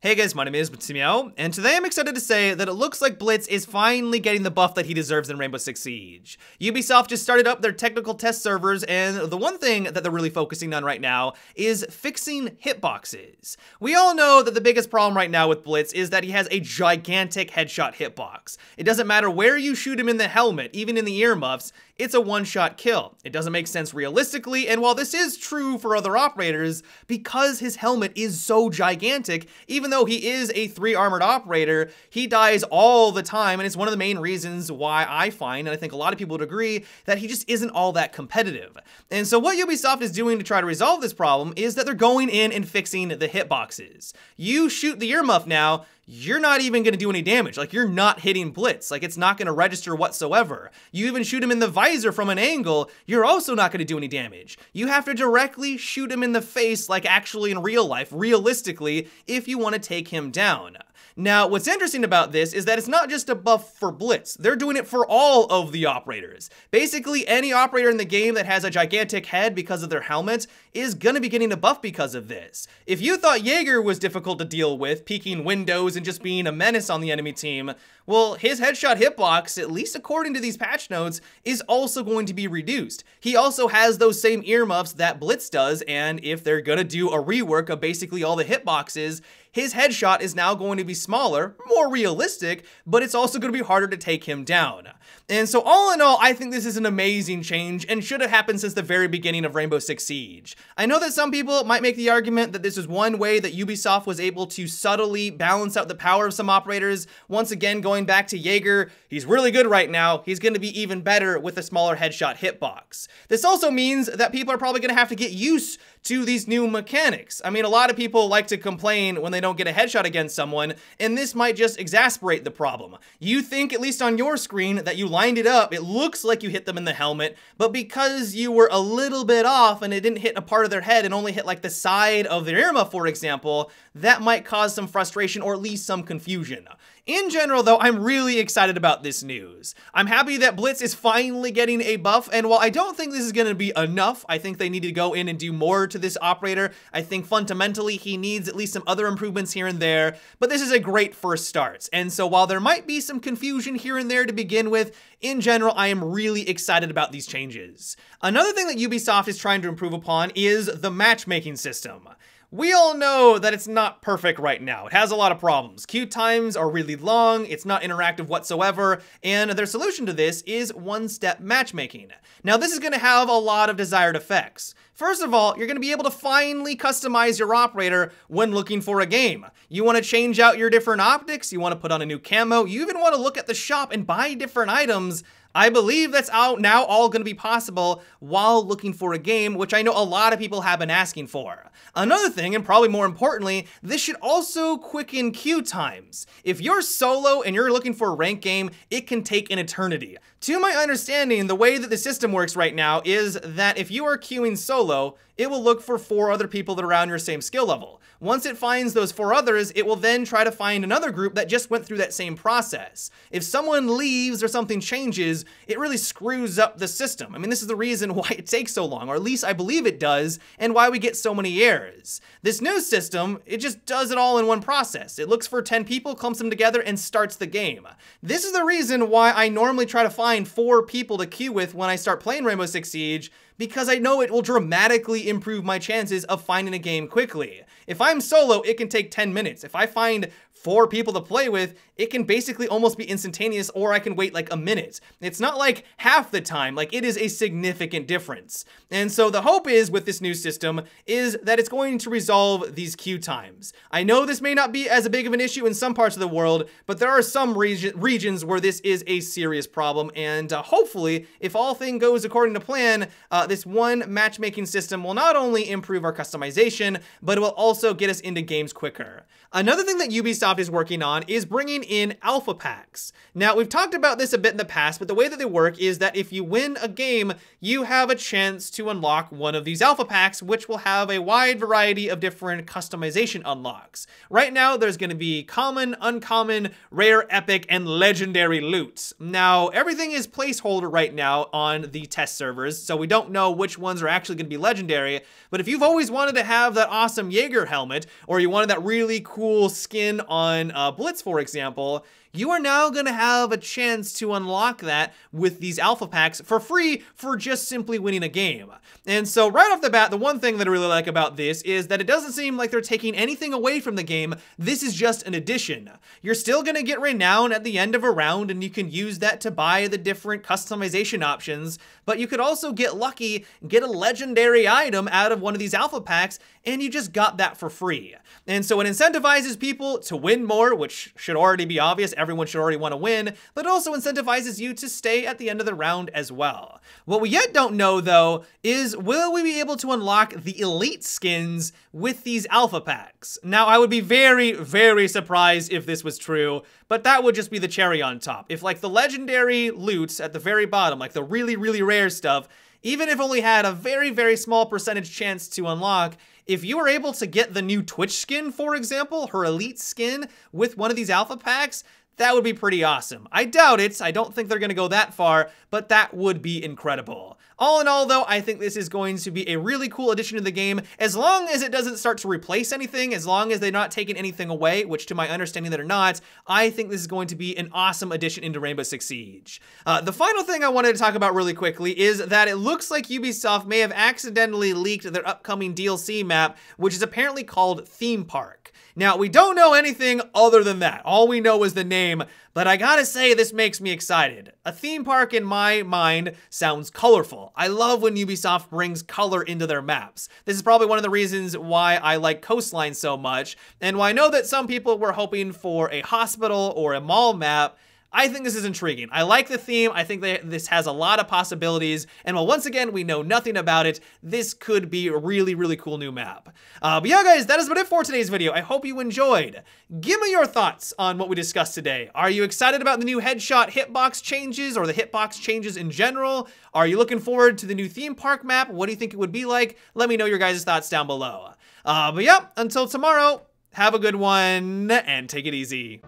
Hey guys, my name is Blitz, and today I'm excited to say that it looks like Blitz is finally getting the buff that he deserves in Rainbow Six Siege. Ubisoft just started up their technical test servers, and the one thing that they're really focusing on right now is fixing hitboxes. We all know that the biggest problem right now with Blitz is that he has a gigantic headshot hitbox. It doesn't matter where you shoot him in the helmet, even in the earmuffs, it's a one-shot kill. It doesn't make sense realistically, and while this is true for other operators, because his helmet is so gigantic, even though he is a 3 armored operator, he dies all the time, and it's one of the main reasons why I find, and I think a lot of people would agree, that he just isn't all that competitive. And so what Ubisoft is doing to try to resolve this problem is that they're going in and fixing the hitboxes. You shoot the earmuff now, you're not even going to do any damage. Like, you're not hitting Blitz. Like, it's not going to register whatsoever. You even shoot him in the visor from an angle, you're also not going to do any damage. You have to directly shoot him in the face, like actually in real life, realistically, if you want to take him down. Now, what's interesting about this is that it's not just a buff for Blitz. They're doing it for all of the operators. Basically, any operator in the game that has a gigantic head because of their helmet is gonna be getting a buff because of this. If you thought Jaeger was difficult to deal with, peeking windows and just being a menace on the enemy team, well, his headshot hitbox, at least according to these patch notes, is also going to be reduced. He also has those same earmuffs that Blitz does, and if they're gonna do a rework of basically all the hitboxes, his headshot is now going to be smaller, more realistic, but it's also going to be harder to take him down. And so all in all, I think this is an amazing change and should have happened since the very beginning of Rainbow Six Siege. I know that some people might make the argument that this is one way that Ubisoft was able to subtly balance out the power of some operators. Once again, going back to Jaeger, he's really good right now. He's going to be even better with a smaller headshot hitbox. This also means that people are probably going to have to get used to these new mechanics. I mean, a lot of people like to complain when they don't get a headshot against someone, and this might just exacerbate the problem. You think, at least on your screen, that you lined it up, it looks like you hit them in the helmet, but because you were a little bit off and it didn't hit a part of their head and only hit like the side of their earmuff, for example, that might cause some frustration or at least some confusion. In general, though, I'm really excited about this news. I'm happy that Blitz is finally getting a buff, and while I don't think this is going to be enough, I think they need to go in and do more to this operator. I think fundamentally he needs at least some other improvements here and there, but this is a great first start. And so while there might be some confusion here and there to begin with, in general, I am really excited about these changes. Another thing that Ubisoft is trying to improve upon is the matchmaking system. We all know that it's not perfect right now. It has a lot of problems. Queue times are really long, it's not interactive whatsoever, and their solution to this is one-step matchmaking. Now, this is going to have a lot of desired effects. First of all, you're going to be able to finally customize your operator when looking for a game. You want to change out your different optics, you want to put on a new camo, you even want to look at the shop and buy different items. I believe that's now all going to be possible while looking for a game, which I know a lot of people have been asking for. Another thing, and probably more importantly, this should also quicken queue times. If you're solo and you're looking for a ranked game, it can take an eternity. To my understanding, the way that the system works right now is that if you are queuing solo, it will look for 4 other people that are around your same skill level. Once it finds those 4 others, it will then try to find another group that just went through that same process. If someone leaves or something changes, it really screws up the system. I mean, this is the reason why it takes so long, or at least I believe it does, and why we get so many errors. This new system, it just does it all in one process. It looks for 10 people, clumps them together, and starts the game. This is the reason why I normally try to find 4 people to queue with when I start playing Rainbow Six Siege, because I know it will dramatically improve my chances of finding a game quickly. If I'm solo, it can take 10 minutes. If I find 4 people to play with, it can basically almost be instantaneous, or I can wait like a minute. It's not like half the time, like it is a significant difference. And so the hope is with this new system is that it's going to resolve these queue times. I know this may not be as big of an issue in some parts of the world, but there are some regions where this is a serious problem, and hopefully, if all things goes according to plan, this one matchmaking system will not only improve our customization, but it will also get us into games quicker. Another thing that Ubisoft is working on is bringing in alpha packs. Now, we've talked about this a bit in the past, but the way that they work is that if you win a game, you have a chance to unlock one of these alpha packs, which will have a wide variety of different customization unlocks. Right now, there's going to be common, uncommon, rare, epic, and legendary loot. Now, everything is placeholder right now on the test servers, so we don't know which ones are actually going to be legendary, but if you've always wanted to have that awesome Jaeger helmet, or you wanted that really cool skin on Blitz, for example, you are now going to have a chance to unlock that with these alpha packs for free for just simply winning a game. And so right off the bat, the one thing that I really like about this is that it doesn't seem like they're taking anything away from the game. This is just an addition. You're still going to get renown at the end of a round, and you can use that to buy the different customization options, but you could also get lucky, get a legendary item out of one of these alpha packs, and you just got that for free. And so it incentivizes people to win more, which should already be obvious. Everyone should already want to win, but it also incentivizes you to stay at the end of the round as well. What we yet don't know, though, is will we be able to unlock the elite skins with these alpha packs? Now, I would be very, very surprised if this was true, but that would just be the cherry on top. If, like, the legendary loots at the very bottom, like the really, really rare stuff, even if only had a very, very small percentage chance to unlock, if you were able to get the new Twitch skin, for example, her elite skin with one of these alpha packs, that would be pretty awesome. I doubt it. I don't think they're going to go that far, but that would be incredible. All in all, though, I think this is going to be a really cool addition to the game, as long as it doesn't start to replace anything, as long as they're not taking anything away, which to my understanding they're not. I think this is going to be an awesome addition into Rainbow Six Siege. The final thing I wanted to talk about really quickly is that it looks like Ubisoft may have accidentally leaked their upcoming DLC map, which is apparently called Theme Park. Now, we don't know anything other than that. All we know is the name, but I gotta say, this makes me excited. A theme park, in my mind, sounds colorful. I love when Ubisoft brings color into their maps. This is probably one of the reasons why I like Coastline so much, and why I know that some people were hoping for a hospital or a mall map. I think this is intriguing. I like the theme. I think this has a lot of possibilities. And while once again, we know nothing about it, this could be a really, really cool new map. But yeah, guys, that is about it for today's video. I hope you enjoyed. Give me your thoughts on what we discussed today. Are you excited about the new headshot hitbox changes or the hitbox changes in general? Are you looking forward to the new theme park map? What do you think it would be like? Let me know your guys' thoughts down below. But yeah, until tomorrow, have a good one and take it easy.